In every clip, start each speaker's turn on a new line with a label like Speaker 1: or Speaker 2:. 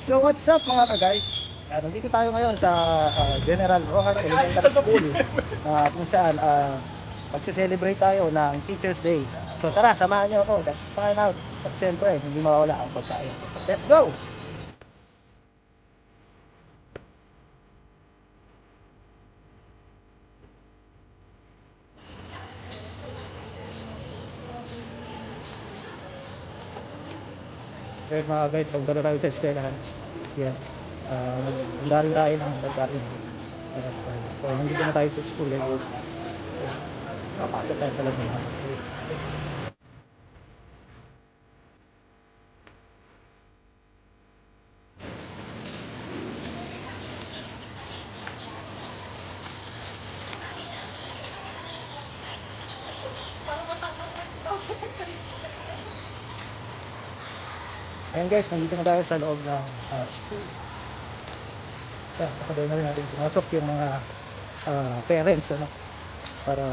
Speaker 1: So what's up mga ka-guys? Nandito tayo ngayon sa General Rojas Elementary School kung saan magse-celebrate tayo ng Teacher's Day. So tara, samahan niyo ako. Let's find out. At siyempre, hindi mawawala ang pagkain. Let's go! Okay mga guys, pagdala tayo sa eskwelahan. Yan. Handa rin tayo ng pagkain. So, nandito na tayo sa school. Papasok tayo sa loob ng Ayan guys, nandito na tayo sa loob ng school. Kasabay na rin natin pumasok yung mga parents para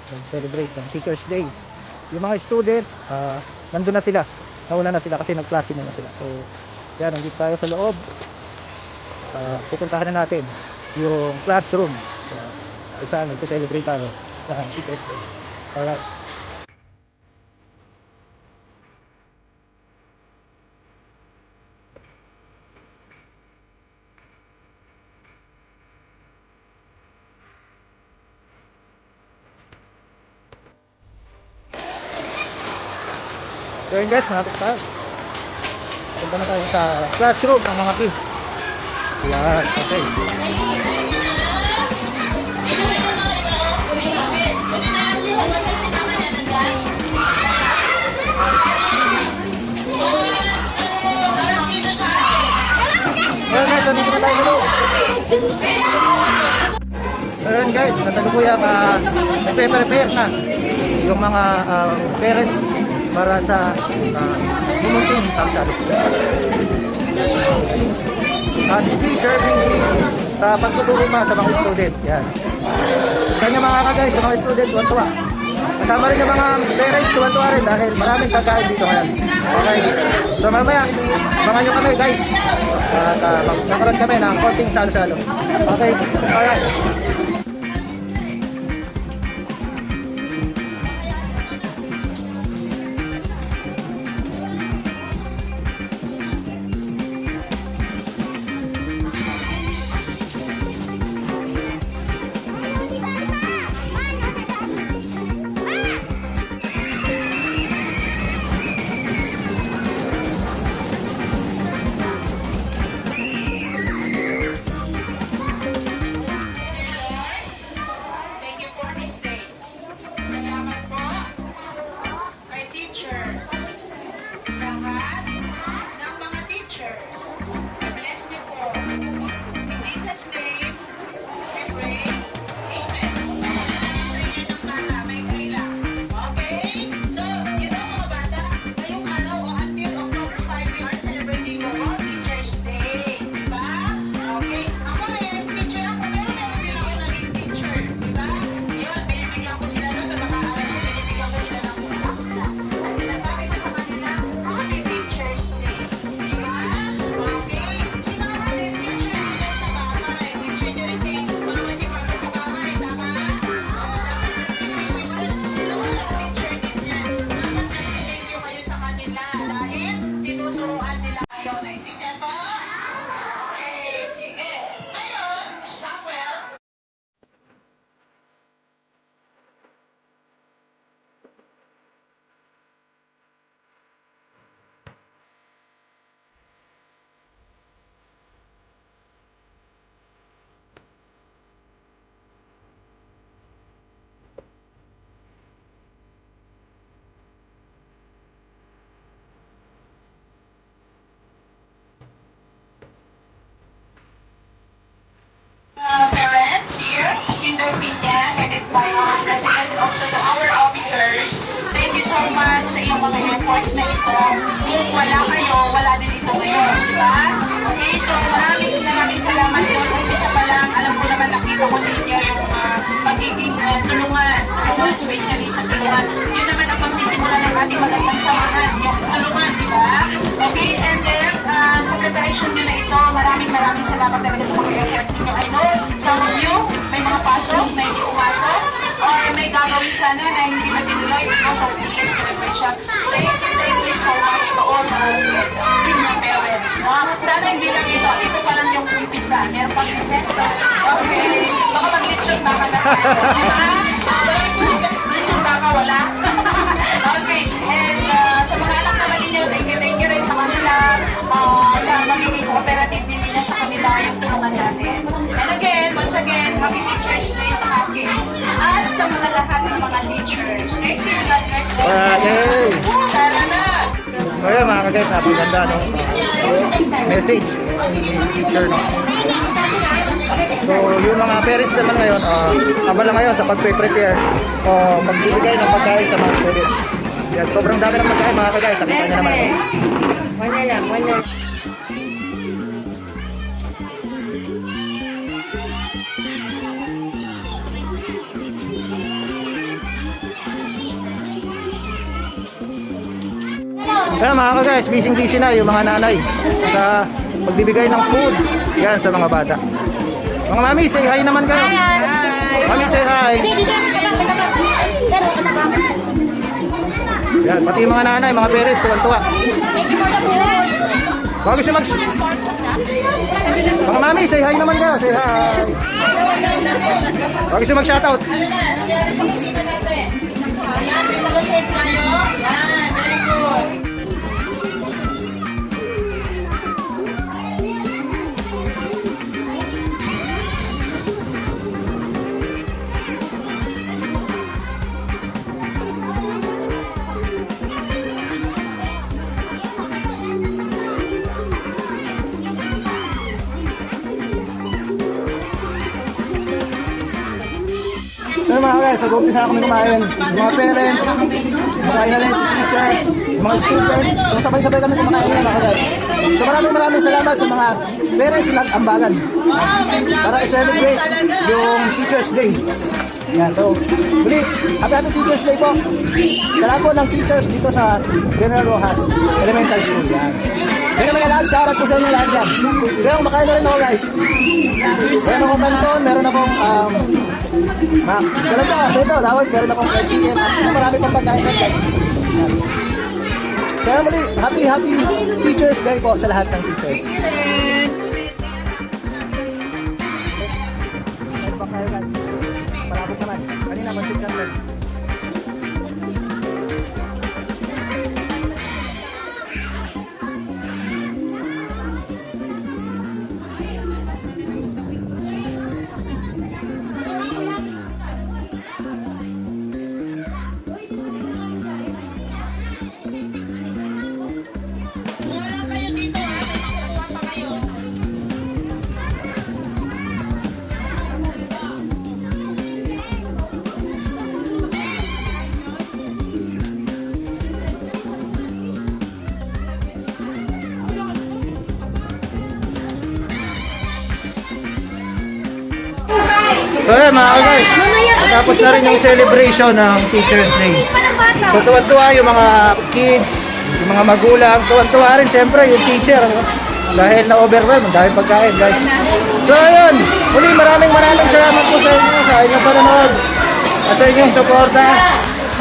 Speaker 1: mag-celebrate ng Teacher's Day. Yung mga student, nandun na sila. Nauna na sila kasi nag-klase muna sila. So, yan, nandito tayo sa loob. Pupuntahan na natin yung classroom. Kung saan nag-celebrate tayo ng Teacher's Day. Alright. So yun guys, malapit tayo. Punta na tayo sa classroom ng mga kids. Yan, okay. Ayan guys, nandito na tayo sa loob. Ayan guys, natalukuyan nagpe-prepare na yung mga parents para sa pumunting samsari. At si teacher busy sa pagtuturo sa mga student. Yan. Kanya mga ka-guys, sa mga student, tuwan-tuwa. Kasama rin yung mga parents, tuwan-tuwa rin dahil maraming pagkain dito ngayon. Okay. So mamaya, abangan nyo kami guys. At magkakaroon kami ng konting salo-salo. Okay. Alright.
Speaker 2: Parents here in the media, headed by our president and also to our officers. Thank you so much sa iyong mga effort na ito. Kung wala kayo, wala din ito ngayon, di ba? Okay, so maraming salamat po. Umpisa pa lang, alam ko naman nakita ko sa inyo yung pagiging tulungan, especially sa tulungan. Yun naman ang pagsisimula ng ating magandang samahan, yung tulungan, di ba? Okay, and then sa preparation nyo na ito, maraming salamat talaga sa mga effort ninyo. I know, some of you, may mga pasok na hindi pumasok, or may gagawin sana na hindi na tinuloy because of this celebration. Thank you so much to all the parents. No? Sana hindi lang ito pa lang yung umpisa. Meron pang isenta. Okay, baka mag-lechon baka na tayo. Diba? Lechon baka wala. Okay, and sa mga anak naman ninyo, thank you rin sa kanila, sa magiging cooperative din nila sa kanila yung tulungan natin. And again, once again, Happy Teacher's Day sa akin at sa mga lahat ng mga teachers. Thank you, God bless you.
Speaker 1: Yay!
Speaker 2: Tara na!
Speaker 1: So yun mga ka-guys, napaganda no? Message ni teacher no? So yung mga parents naman ngayon, abala ngayon sa pagpe-prepare o magbibigay ng pagkain sa mga students. Yan, sobrang dami ng pagkain mga ka-guys, nakita nyo naman.
Speaker 3: Wala lang.
Speaker 1: Kaya mga ka-guys, busy na yung mga nanay sa pagbibigay ng food yan sa mga bata. Mga mami, say hi naman kayo. Mami, say hi. Yan, pati yung mga nanay, mga parents, tuwan-tuwa. Bago siya mga mami, say hi naman kayo. Say hi. Bago siya mag-shoutout.
Speaker 2: Yan, sa kusina natin. Yan, may mga chef tayo. Yan, very good.
Speaker 1: So mga guys, nag-umpisa na kami kumain. Yung mga parents, kumakain na rin si teacher, yung mga student. So sabay-sabay kami kumakain na mga guys. So maraming salamat sa mga parents na nag-ambagan para i-celebrate yung Teacher's Day. Yan, so muli, happy Teacher's Day po. Sa lahat po ng teachers dito sa General Rojas Elementary School. Yan. Kaya naman lahat, shoutout po sa inyo lahat yan. So yung kumakain na rin ako guys. Meron akong kanton, meron akong ito, tapos meron akong chicken. Marami pang pagkain guys. Kaya muli, happy Teacher's Day po sa lahat ng teachers. Guys, back tayo guys. Palabog naman. Kanina, pansit canton. So yun mga guys, tapos na rin yung celebration ng Teacher's Day. So tuwan-tuwa yung mga kids, yung mga magulang, tuwan-tuwa rin syempre yung teacher. Dahil na-overwhelm, dahil pagkain guys. So yun, muli maraming salamat po sa inyo, sa inyong panonood at sa inyong suporta.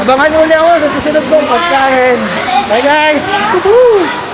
Speaker 1: Abangan nyo ulit ako sa susunod kong pagkain. Bye guys! Woohoo!